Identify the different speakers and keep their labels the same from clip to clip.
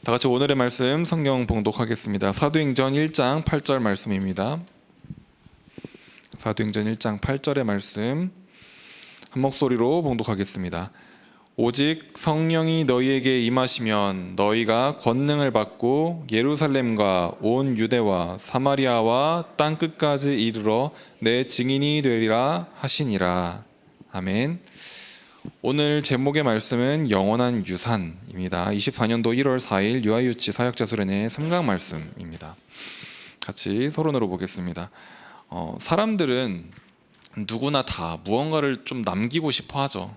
Speaker 1: 다 같이 오늘의 말씀 성경 봉독하겠습니다. 사도행전 1장 8절 말씀입니다. 사도행전 1장 8절의 말씀 한 목소리로 봉독하겠습니다. 오직 성령이 너희에게 임하시면 너희가 권능을 받고 예루살렘과 온 유대와 사마리아와 땅 끝까지 이르러 내 증인이 되리라 하시니라. 아멘. 오늘 제목의 말씀은 영원한 유산입니다. 24년도 1월 4일 유아유치 사역자수련회 3강 말씀입니다. 같이 서론으로 보겠습니다. 사람들은 누구나 다 무언가를 좀 남기고 싶어 하죠.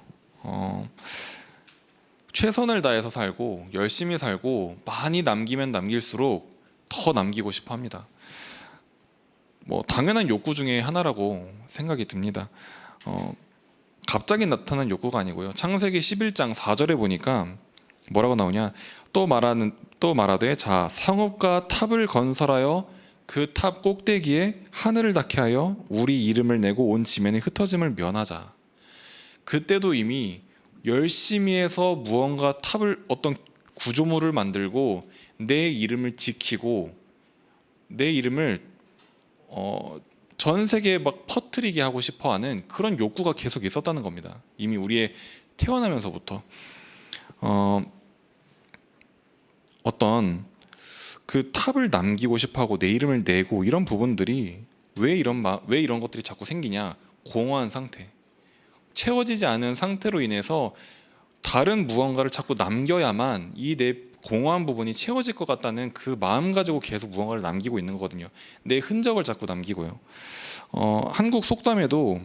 Speaker 1: 최선을 다해서 살고 열심히 살고 많이 남기면 남길수록 더 남기고 싶어 합니다. 당연한 욕구 중에 하나라고 생각이 듭니다. 갑자기 나타난 욕구가 아니고요. 창세기 11장 4절에 보니까 뭐라고 나오냐? 또 말하되 자 성읍과 탑을 건설하여 그 탑 꼭대기에 하늘을 닿게 하여 우리 이름을 내고 온 지면에 흩어짐을 면하자. 그때도 이미 열심히 해서 무언가 탑을 어떤 구조물을 만들고 내 이름을 지키고 내 이름을 전 세계에 막 퍼뜨리게 하고 싶어하는 그런 욕구가 계속 있었다는 겁니다. 이미 우리의 태어나면서부터 어떤 그 탑을 남기고 싶어하고 내 이름을 내고 이런 부분들이 왜 이런 것들이 자꾸 생기냐? 공허한 상태, 채워지지 않은 상태로 인해서 다른 무언가를 자꾸 남겨야만 이 내 공허한 부분이 채워질 것 같다는 그 마음 가지고 계속 무언가를 남기고 있는 거거든요. 내 흔적을 자꾸 남기고요. 한국 속담에도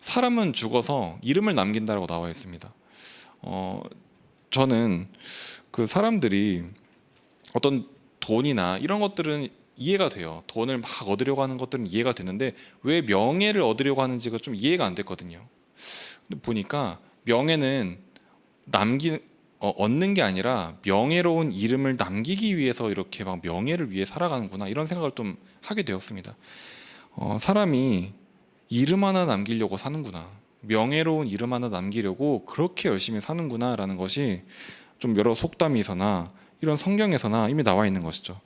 Speaker 1: 사람은 죽어서 이름을 남긴다라고 나와 있습니다. 저는 그 사람들이 어떤 돈이나 이런 것들은 이해가 돼요. 돈을 막 얻으려고 하는 것들은 이해가 되는데 왜 명예를 얻으려고 하는지가 좀 이해가 안 됐거든요. 근데 보니까 명예는 얻는 게 아니라 명예로운 이름을 남기기 위해서 이렇게 막 명예를 위해 살아가는구나, 이런 생각을 좀 하게 되었습니다. 사람이 이름 하나 남기려고 사는구나, 명예로운 이름 하나 남기려고 그렇게 열심히 사는구나 라는 것이 좀 여러 속담에서나 이런 성경에서나 이미 나와 있는 것이죠.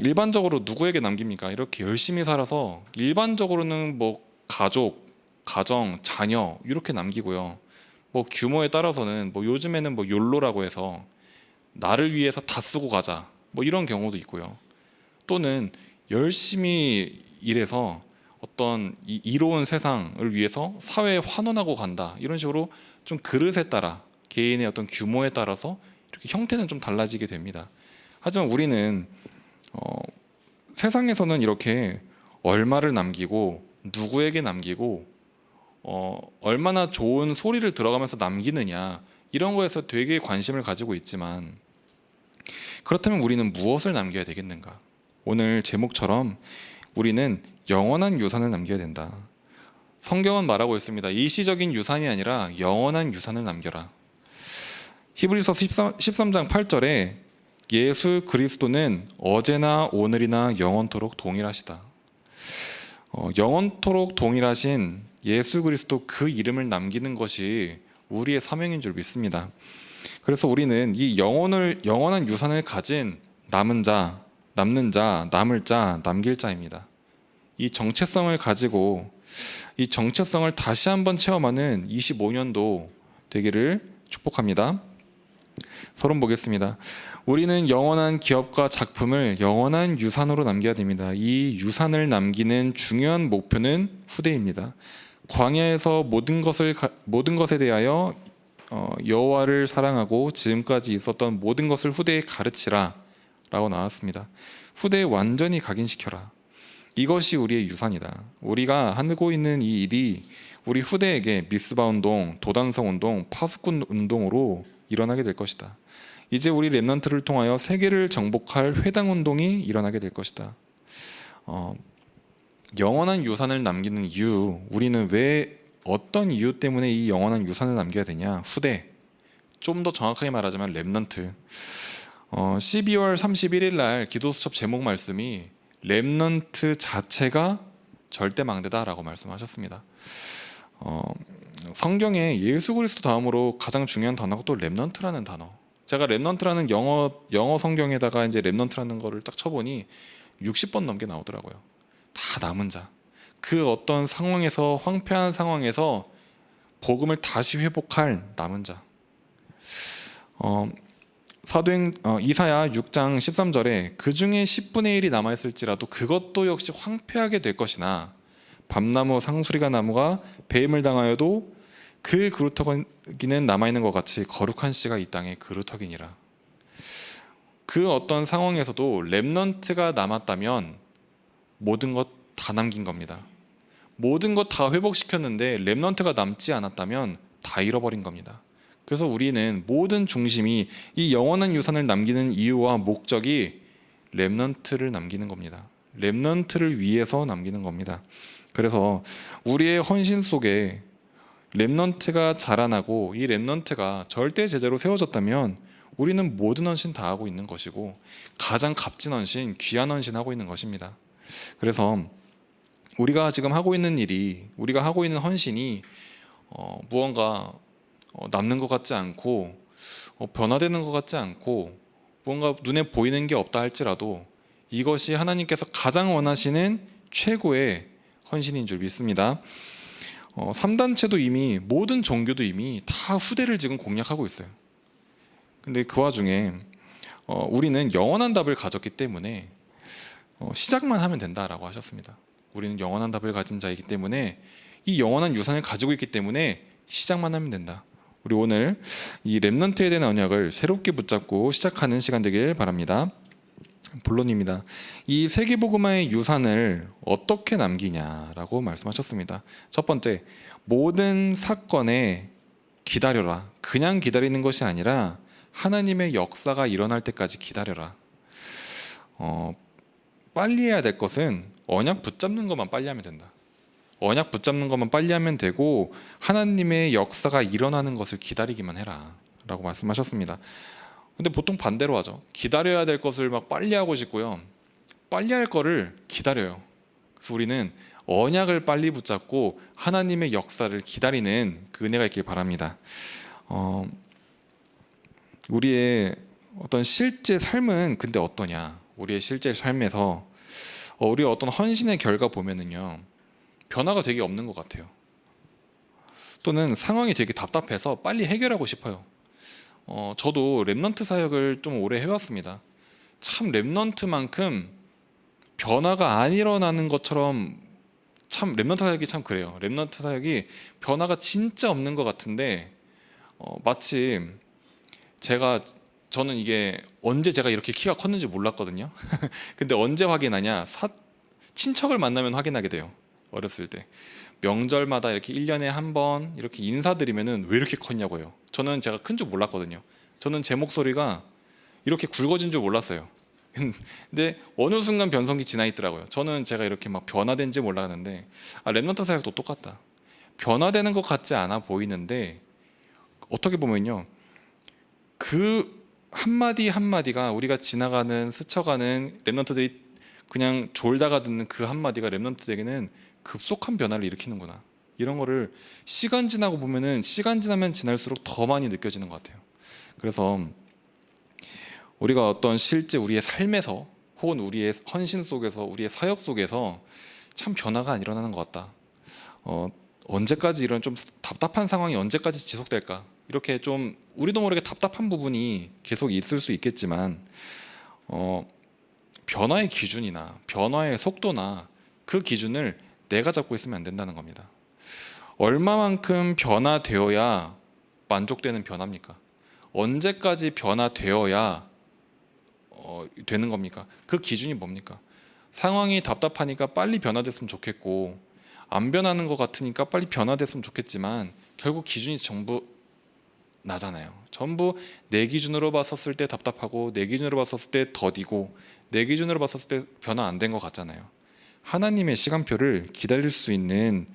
Speaker 1: 일반적으로 누구에게 남깁니까? 이렇게 열심히 살아서 일반적으로는 가족, 가정, 자녀 이렇게 남기고요. 규모에 따라서는 요즘에는 욜로라고 해서 나를 위해서 다 쓰고 가자 이런 경우도 있고요. 또는 열심히 일해서 어떤 이로운 세상을 위해서 사회에 환원하고 간다, 이런 식으로 좀 그릇에 따라 개인의 어떤 규모에 따라서 이렇게 형태는 좀 달라지게 됩니다. 하지만 우리는 세상에서는 이렇게 얼마를 남기고 누구에게 남기고 얼마나 좋은 소리를 들어가면서 남기느냐, 이런 거에서 되게 관심을 가지고 있지만 그렇다면 우리는 무엇을 남겨야 되겠는가? 오늘 제목처럼 우리는 영원한 유산을 남겨야 된다. 성경은 말하고 있습니다. 일시적인 유산이 아니라 영원한 유산을 남겨라. 히브리서 13장 8절에 예수 그리스도는 어제나 오늘이나 영원토록 동일하시다. 영원토록 동일하신 예수 그리스도 그 이름을 남기는 것이 우리의 사명인 줄 믿습니다. 그래서 우리는 이 영원한 유산을 가진 남는 자, 남을 자, 남길 자입니다. 이 정체성을 가지고 이 정체성을 다시 한번 체험하는 25년도 되기를 축복합니다. 서론 보겠습니다. 우리는 영원한 기업과 작품을 영원한 유산으로 남겨야 됩니다. 이 유산을 남기는 중요한 목표는 후대입니다. 광야에서 모든 것에 대하여 여호와를 사랑하고 지금까지 있었던 모든 것을 후대에 가르치라 라고 나왔습니다. 후대에 완전히 각인시켜라. 이것이 우리의 유산이다. 우리가 하고 있는 이 일이 우리 후대에게 미스바 운동, 도단성 운동, 파수꾼 운동으로 일어나게 될 것이다. 이제 우리 렘넌트를 통하여 세계를 정복할 회당 운동이 일어나게 될 것이다. 영원한 유산을 남기는 이유, 우리는 왜 어떤 이유 때문에 이 영원한 유산을 남겨야 되냐? 후대, 좀 더 정확하게 말하자면 렘넌트. 12월 31일 날 기도수첩 제목 말씀이 렘넌트 자체가 절대망대다라고 말씀하셨습니다. 성경에 예수 그리스도 다음으로 가장 중요한 단어가 또 렘넌트라는 단어, 제가 렘넌트라는 영어 성경에다가 이제 렘넌트라는 거를 딱 쳐보니 60번 넘게 나오더라고요. 다 남은 자. 그 어떤 상황에서 황폐한 상황에서 복음을 다시 회복할 남은 자. 이사야 6장 13절에 그 중에 10분의 1이 남아 있을지라도 그것도 역시 황폐하게 될 것이나 밤나무 상수리가 나무가 배임을 당하여도 그 그루터기는 남아 있는 것 같이 거룩한 씨가 이 땅에 그루터기니라. 그 어떤 상황에서도 렘넌트가 남았다면 모든 것 다 남긴 겁니다. 모든 것 다 회복시켰는데 렘넌트가 남지 않았다면 다 잃어버린 겁니다. 그래서 우리는 모든 중심이 이 영원한 유산을 남기는 이유와 목적이 렘넌트를 남기는 겁니다. 렘넌트를 위해서 남기는 겁니다. 그래서 우리의 헌신 속에 렘넌트가 자라나고 이 렘넌트가 절대 제자로 세워졌다면 우리는 모든 헌신 다 하고 있는 것이고 가장 값진 헌신, 귀한 헌신 하고 있는 것입니다. 그래서 우리가 지금 하고 있는 일이, 우리가 하고 있는 헌신이 무언가 남는 것 같지 않고 변화되는 것 같지 않고 뭔가 눈에 보이는 게 없다 할지라도 이것이 하나님께서 가장 원하시는 최고의 헌신인 줄 믿습니다. 3단체도 이미, 모든 종교도 이미 다 후대를 지금 공략하고 있어요. 근데 그 와중에 우리는 영원한 답을 가졌기 때문에 시작만 하면 된다라고 하셨습니다. 우리는 영원한 답을 가진 자이기 때문에 이 영원한 유산을 가지고 있기 때문에 시작만 하면 된다. 우리 오늘 이 렘넌트에 대한 언약을 새롭게 붙잡고 시작하는 시간 되길 바랍니다. 본론입니다. 이 세계복음화의 유산을 어떻게 남기냐라고 말씀하셨습니다. 첫 번째, 모든 사건에 기다려라. 그냥 기다리는 것이 아니라 하나님의 역사가 일어날 때까지 기다려라. 빨리 해야 될 것은 언약 붙잡는 것만 빨리 하면 된다. 언약 붙잡는 것만 빨리 하면 되고 하나님의 역사가 일어나는 것을 기다리기만 해라 라고 말씀하셨습니다. 근데 보통 반대로 하죠. 기다려야 될 것을 막 빨리 하고 싶고요, 빨리 할 거를 기다려요. 그래서 우리는 언약을 빨리 붙잡고 하나님의 역사를 기다리는 그 은혜가 있길 바랍니다. 우리의 어떤 실제 삶은 근데 어떠냐? 우리의 실제 삶에서 우리의 어떤 헌신의 결과 보면은요, 변화가 되게 없는 것 같아요. 또는 상황이 되게 답답해서 빨리 해결하고 싶어요. 저도 렘넌트 사역을 좀 오래 해왔습니다. 참 렘넌트만큼 변화가 안 일어나는 것처럼, 참 렘넌트 사역이 참 그래요. 렘넌트 사역이 변화가 진짜 없는 것 같은데 마침 저는 이게 언제 제가 이렇게 키가 컸는지 몰랐거든요. 근데 언제 확인하냐? 친척을 만나면 확인하게 돼요. 어렸을 때 명절마다 이렇게 1년에 한 번 이렇게 인사드리면은 왜 이렇게 컸냐고요. 저는 제가 큰 줄 몰랐거든요. 저는 제 목소리가 이렇게 굵어진 줄 몰랐어요. 근데 어느 순간 변성기 지나 있더라고요. 저는 제가 이렇게 막 변화된지 몰랐는데 렘넌트 사역도 똑같다. 변화되는 것 같지 않아 보이는데 어떻게 보면요, 그 한마디 한마디가 우리가 지나가는, 스쳐가는 렘넌트들이 그냥 졸다가 듣는 그 한마디가 렘넌트에게는 급속한 변화를 일으키는구나. 이런 거를 시간 지나고 보면은, 시간 지나면 지날수록 더 많이 느껴지는 것 같아요. 그래서 우리가 어떤 실제 우리의 삶에서 혹은 우리의 헌신 속에서, 우리의 사역 속에서 참 변화가 안 일어나는 것 같다. 언제까지 이런 좀 답답한 상황이 언제까지 지속될까? 이렇게 좀 우리도 모르게 답답한 부분이 계속 있을 수 있겠지만 변화의 기준이나 변화의 속도나 그 기준을 내가 잡고 있으면 안 된다는 겁니다. 얼마만큼 변화되어야 만족되는 변화입니까? 언제까지 변화되어야 되는 겁니까? 그 기준이 뭡니까? 상황이 답답하니까 빨리 변화됐으면 좋겠고, 안 변하는 것 같으니까 빨리 변화됐으면 좋겠지만 결국 기준이 전부 나잖아요. 전부 내 기준으로 봤었을 때 답답하고, 내 기준으로 봤었을 때 더디고, 내 기준으로 봤었을 때 변화 안 된 것 같잖아요. 하나님의 시간표를 기다릴 수 있는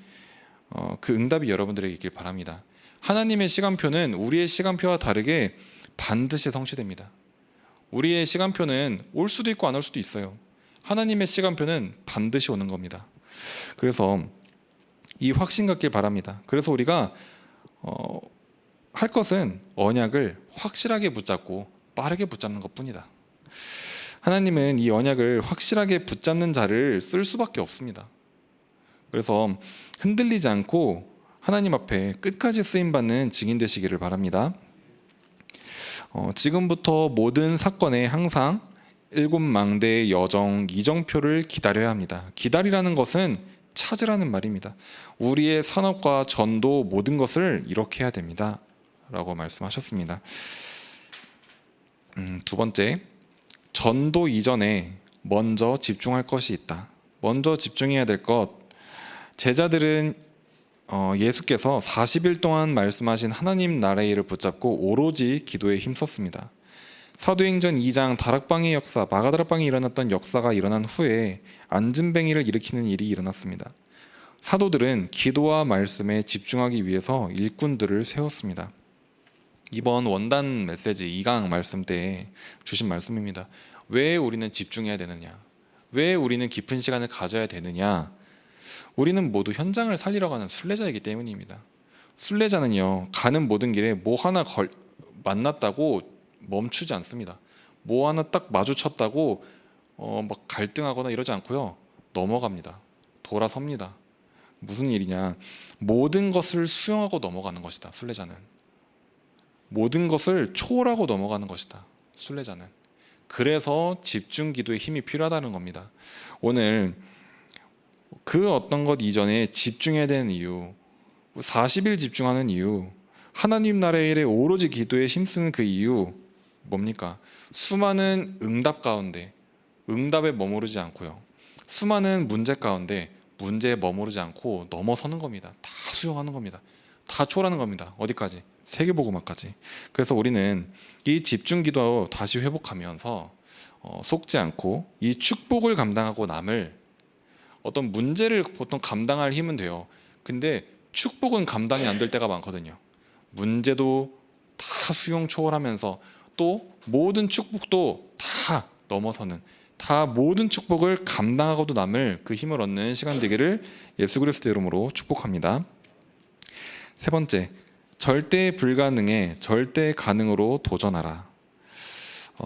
Speaker 1: 그 응답이 여러분들에게 있길 바랍니다. 하나님의 시간표는 우리의 시간표와 다르게 반드시 성취됩니다. 우리의 시간표는 올 수도 있고 안 올 수도 있어요. 하나님의 시간표는 반드시 오는 겁니다. 그래서 이 확신 갖길 바랍니다. 그래서 우리가 할 것은 언약을 확실하게 붙잡고 빠르게 붙잡는 것뿐이다. 하나님은 이 언약을 확실하게 붙잡는 자를 쓸 수밖에 없습니다. 그래서 흔들리지 않고 하나님 앞에 끝까지 쓰임받는 증인 되시기를 바랍니다. 지금부터 모든 사건에 항상 7망대의 여정, 이정표를 기다려야 합니다. 기다리라는 것은 찾으라는 말입니다. 우리의 산업과 전도 모든 것을 이렇게 해야 됩니다 라고 말씀하셨습니다. 두 번째, 전도 이전에 먼저 집중할 것이 있다. 먼저 집중해야 될 것, 제자들은 예수께서 40일 동안 말씀하신 하나님 나라의 일을 붙잡고 오로지 기도에 힘썼습니다. 사도행전 2장 다락방의 역사, 마가다락방에 일어났던 역사가 일어난 후에 안진뱅이를 일으키는 일이 일어났습니다. 사도들은 기도와 말씀에 집중하기 위해서 일꾼들을 세웠습니다. 이번 원단 메시지 2강 말씀 때 주신 말씀입니다. 왜 우리는 집중해야 되느냐? 왜 우리는 깊은 시간을 가져야 되느냐? 우리는 모두 현장을 살리러 가는 순례자이기 때문입니다. 순례자는요, 가는 모든 길에 뭐 하나 만났다고 멈추지 않습니다. 뭐 하나 딱 마주쳤다고 막 갈등하거나 이러지 않고요, 넘어갑니다. 돌아섭니다. 무슨 일이냐? 모든 것을 수용하고 넘어가는 것이다. 순례자는 모든 것을 초월하고 넘어가는 것이다. 순례자는. 그래서 집중 기도의 힘이 필요하다는 겁니다. 오늘 그 어떤 것 이전에 집중해야 되는 이유, 40일 집중하는 이유, 하나님 나라의 일에 오로지 기도에 힘쓰는 그 이유 뭡니까? 수많은 응답 가운데 응답에 머무르지 않고요, 수많은 문제 가운데 문제에 머무르지 않고 넘어서는 겁니다. 다 수용하는 겁니다. 다 초월하는 겁니다. 어디까지? 세계복음화까지. 그래서 우리는 이 집중 기도 다시 회복하면서 속지 않고 이 축복을 감당하고 남을, 어떤 문제를 보통 감당할 힘은 돼요. 근데 축복은 감당이 안 될 때가 많거든요. 문제도 다 수용 초월하면서 또 모든 축복도 다 넘어서는, 다 모든 축복을 감당하고도 남을 그 힘을 얻는 시간 되기를 예수 그리스도의 이름으로 축복합니다. 세 번째, 절대 불가능에 절대 가능으로 도전하라.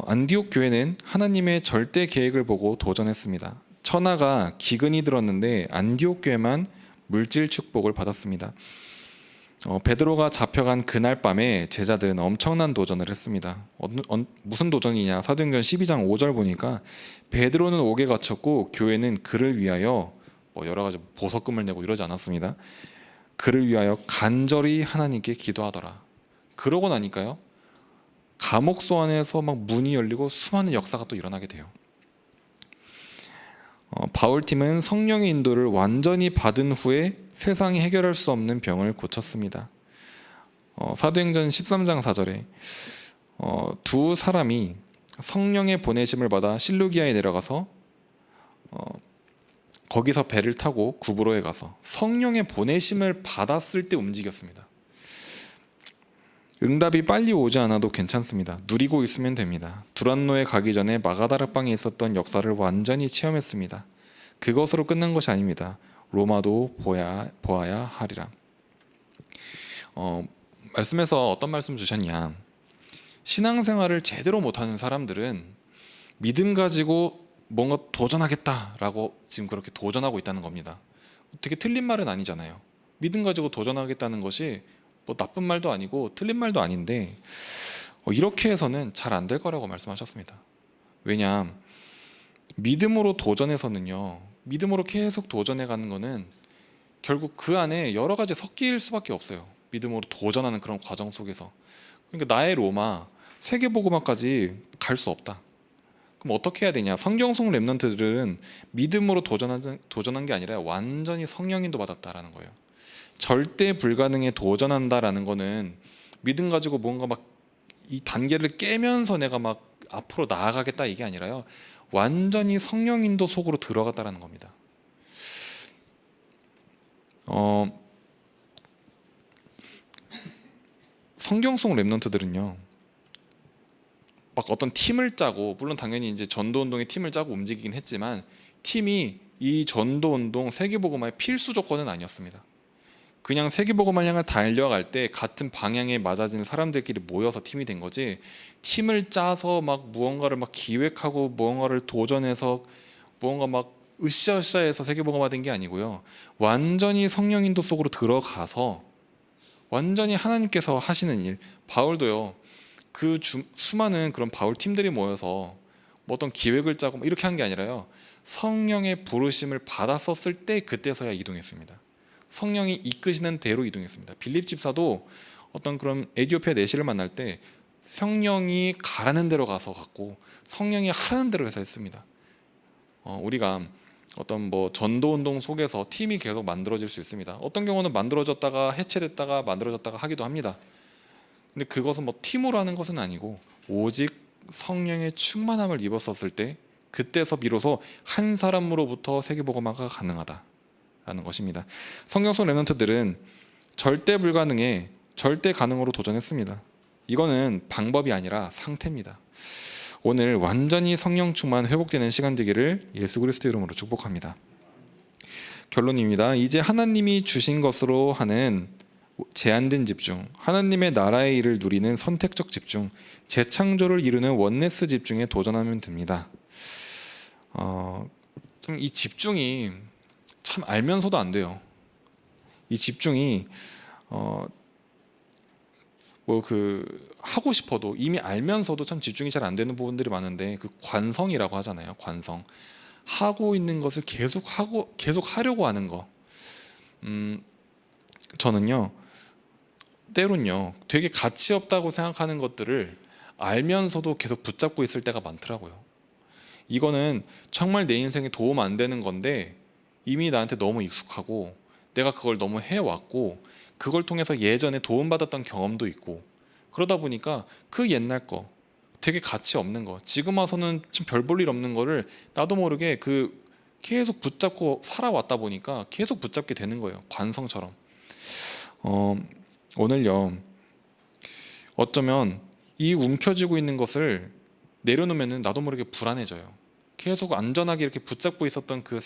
Speaker 1: 안디옥 교회는 하나님의 절대 계획을 보고 도전했습니다. 천하가 기근이 들었는데 안디옥 교회만 물질 축복을 받았습니다. 베드로가 잡혀간 그날 밤에 제자들은 엄청난 도전을 했습니다. 무슨 도전이냐? 사도행전 12장 5절 보니까 베드로는 옥에 갇혔고 교회는 그를 위하여 여러 가지 보석금을 내고 이러지 않았습니다. 그를 위하여 간절히 하나님께 기도하더라. 그러고 나니까요, 감옥소 안에서 막 문이 열리고 수많은 역사가 또 일어나게 돼요. 바울팀은 성령의 인도를 완전히 받은 후에 세상이 해결할 수 없는 병을 고쳤습니다. 사도행전 13장 4절에 두 사람이 성령의 보내심을 받아 실루기아에 내려가서 거기서 배를 타고 구브로에 가서 성령의 보내심을 받았을 때 움직였습니다. 응답이 빨리 오지 않아도 괜찮습니다. 누리고 있으면 됩니다. 두란노에 가기 전에 마가다락방에 있었던 역사를 완전히 체험했습니다. 그것으로 끝난 것이 아닙니다. 로마도 보아야 하리라. 말씀에서 어떤 말씀 주셨냐? 신앙생활을 제대로 못하는 사람들은 믿음 가지고 뭔가 도전하겠다라고 지금 그렇게 도전하고 있다는 겁니다. 되게 틀린 말은 아니잖아요. 믿음 가지고 도전하겠다는 것이 나쁜 말도 아니고 틀린 말도 아닌데 이렇게 해서는 잘 안 될 거라고 말씀하셨습니다. 왜냐? 믿음으로 도전해서는요, 믿음으로 계속 도전해가는 거는 결국 그 안에 여러 가지 섞일 수밖에 없어요. 믿음으로 도전하는 그런 과정 속에서. 그러니까 나의 로마, 세계복음화까지 갈 수 없다. 그럼 어떻게 해야 되냐? 성경 속 렘넌트들은 믿음으로 도전한 게 아니라 완전히 성령인도 받았다라는 거예요. 절대 불가능에 도전한다라는 거는 믿음 가지고 뭔가 막 이 단계를 깨면서 내가 막 앞으로 나아가겠다 이게 아니라요, 완전히 성령인도 속으로 들어갔다라는 겁니다. 성경 속 렘넌트들은요, 막 어떤 팀을 짜고, 물론 당연히 이제 전도운동의 팀을 짜고 움직이긴 했지만 팀이 이 전도운동 세계복음화의 필수 조건은 아니었습니다. 그냥 세계복음을 향해 달려갈 때 같은 방향에 맞아지는 사람들끼리 모여서 팀이 된 거지, 팀을 짜서 막 무언가를 막 기획하고 무언가를 도전해서 무언가 막 으쌰으쌰해서 세계복음화 된 게 아니고요. 완전히 성령 인도 속으로 들어가서 완전히 하나님께서 하시는 일. 바울도요, 수많은 그런 바울 팀들이 모여서 뭐 어떤 기획을 짜고 뭐 이렇게 한 게 아니라요, 성령의 부르심을 받았었을 때 그때서야 이동했습니다. 성령이 이끄시는 대로 이동했습니다. 빌립 집사도 어떤 그런 에디오피아 내시를 만날 때 성령이 가라는 대로 가서 갔고 성령이 하라는 대로 해서 했습니다. 우리가 어떤 뭐 전도 운동 속에서 팀이 계속 만들어질 수 있습니다. 어떤 경우는 만들어졌다가 해체됐다가 만들어졌다가 하기도 합니다. 근데 그것은 뭐 팀으로 하는 것은 아니고 오직 성령의 충만함을 입었었을 때 그때서 비로소 한 사람으로부터 세계복음화가 가능하다라는 것입니다. 성경 속 렘넌트들은 절대 불가능에 절대 가능으로 도전했습니다. 이거는 방법이 아니라 상태입니다. 오늘 완전히 성령 충만 회복되는 시간 되기를 예수 그리스도 이름으로 축복합니다. 결론입니다. 이제 하나님이 주신 것으로 하는 제한된 집중, 하나님의 나라의 일을 누리는 선택적 집중, 재창조를 이루는 원네스 집중에 도전하면 됩니다. 좀 이 집중이 참 알면서도 안 돼요. 이 집중이 하고 싶어도 이미 알면서도 참 집중이 잘 안 되는 부분들이 많은데, 그 관성이라고 하잖아요. 관성. 하고 있는 것을 계속 하려고 하는 거. 저는요, 때론요, 되게 가치 없다고 생각하는 것들을 알면서도 계속 붙잡고 있을 때가 많더라고요. 이거는 정말 내 인생에 도움 안 되는 건데 이미 나한테 너무 익숙하고 내가 그걸 너무 해왔고 그걸 통해서 예전에 도움받았던 경험도 있고, 그러다 보니까 그 옛날 거, 되게 가치 없는 거, 지금 와서는 좀 별 볼 일 없는 거를 나도 모르게 계속 붙잡고 살아왔다 보니까 계속 붙잡게 되는 거예요. 관성처럼. 오늘요, 어쩌면 이 움켜쥐고 있는 것을 내려놓으면 나도 모르게 불안해져요. 계속 안전하게 이렇게 붙잡고 있었던 그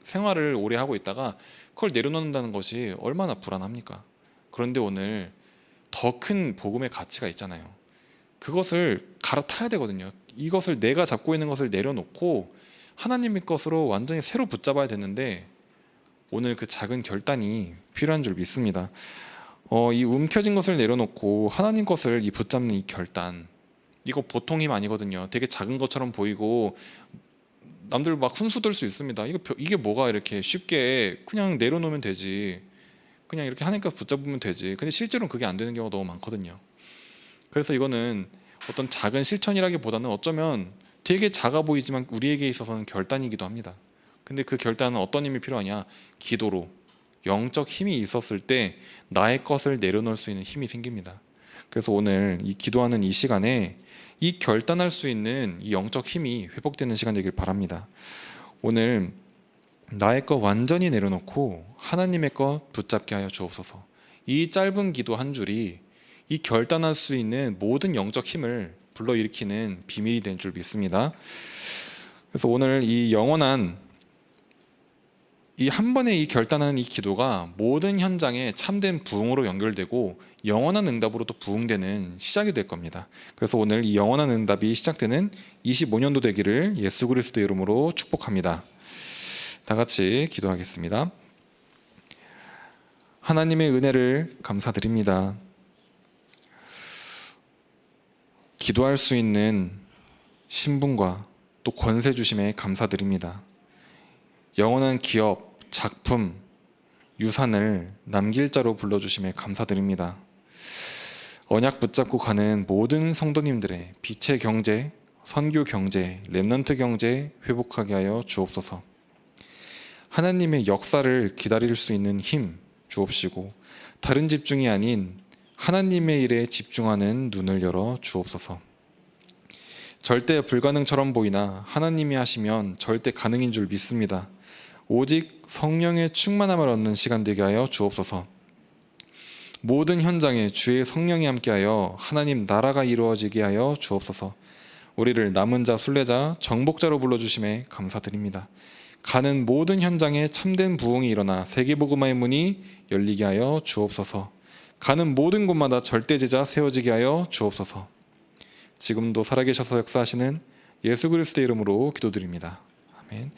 Speaker 1: 생활을 오래 하고 있다가 그걸 내려놓는다는 것이 얼마나 불안합니까? 그런데 오늘 더 큰 복음의 가치가 있잖아요. 그것을 갈아타야 되거든요. 이것을 내가 잡고 있는 것을 내려놓고 하나님의 것으로 완전히 새로 붙잡아야 되는데, 오늘 그 작은 결단이 필요한 줄 믿습니다. 이 움켜진 것을 내려놓고 하나님 것을 붙잡는 이 결단, 이거 보통 힘 아니거든요. 되게 작은 것처럼 보이고 남들 막 훈수들 수 있습니다. 이게 뭐가 이렇게 쉽게 그냥 내려놓으면 되지, 그냥 이렇게 하나님께 붙잡으면 되지. 근데 실제로는 그게 안 되는 경우가 너무 많거든요. 그래서 이거는 어떤 작은 실천이라기보다는 어쩌면 되게 작아 보이지만 우리에게 있어서는 결단이기도 합니다. 근데 그 결단은 어떤 힘이 필요하냐? 기도로, 영적 힘이 있었을 때 나의 것을 내려놓을 수 있는 힘이 생깁니다. 그래서 오늘 이 기도하는 이 시간에 이 결단할 수 있는 이 영적 힘이 회복되는 시간 되길 바랍니다. 오늘 나의 것 완전히 내려놓고 하나님의 것 붙잡게 하여 주옵소서. 이 짧은 기도 한 줄이 이 결단할 수 있는 모든 영적 힘을 불러일으키는 비밀이 된 줄 믿습니다. 그래서 오늘 이 영원한 이 한 번의 이 결단하는 이 기도가 모든 현장에 참된 부흥으로 연결되고 영원한 응답으로 또 부흥되는 시작이 될 겁니다. 그래서 오늘 이 영원한 응답이 시작되는 25년도 되기를 예수 그리스도 이름으로 축복합니다. 다 같이 기도하겠습니다. 하나님의 은혜를 감사드립니다. 기도할 수 있는 신분과 또 권세 주심에 감사드립니다. 영원한 기업, 작품, 유산을 남길 자로 불러주심에 감사드립니다. 언약 붙잡고 가는 모든 성도님들의 빛의 경제, 선교 경제, 렘넌트 경제 회복하게 하여 주옵소서. 하나님의 역사를 기다릴 수 있는 힘 주옵시고 다른 집중이 아닌 하나님의 일에 집중하는 눈을 열어 주옵소서. 절대 불가능처럼 보이나 하나님이 하시면 절대 가능인 줄 믿습니다. 오직 성령의 충만함을 얻는 시간 되게 하여 주옵소서. 모든 현장에 주의 성령이 함께하여 하나님 나라가 이루어지게 하여 주옵소서. 우리를 남은 자, 순례자, 정복자로 불러주심에 감사드립니다. 가는 모든 현장에 참된 부흥이 일어나 세계복음화의 문이 열리게 하여 주옵소서. 가는 모든 곳마다 절대 제자 세워지게 하여 주옵소서. 지금도 살아계셔서 역사하시는 예수 그리스도의 이름으로 기도드립니다. 아멘.